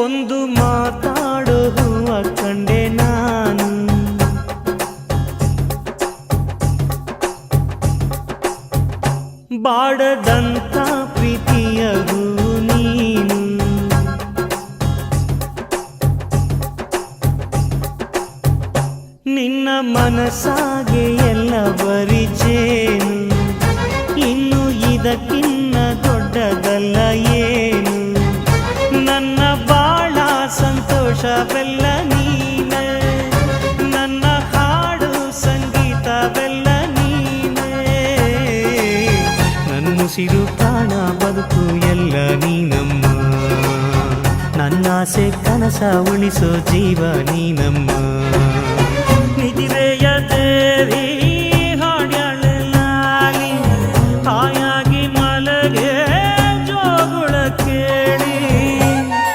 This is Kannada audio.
ಒಂದು ಮಾತಾಡೋ ಹೂವ ಕಂಡೆ ನಾನು, ಬಾಡದಂತ ಪ್ರೀತಿಯ ಹೂ ನೀನು. ನಿನ್ನ ಮನಸ್ಸಾಗೆ ಎಲ್ಲ ಬರಿಚೇನು, ಇನ್ನು ಇದಕ್ಕಿನ್ನ ದೊಡ್ಡದಲ್ಲ ಏನು. ನನ್ನ ಬಾಳ ಸಂತೋಷವೆಲ್ಲ ನೀನೇ, ನನ್ನ ಹಾಡು ಸಂಗೀತವೆಲ್ಲ ನೀನೇ. ನನ್ನುಸಿರು ಪ್ರಾಣ ಬದುಕು ಎಲ್ಲ ನೀನಮ್ಮ, ನನ್ನಾಸೆ ಕನಸ ಉಳಿಸೋ ಜೀವ ನೀನಮ್ಮ.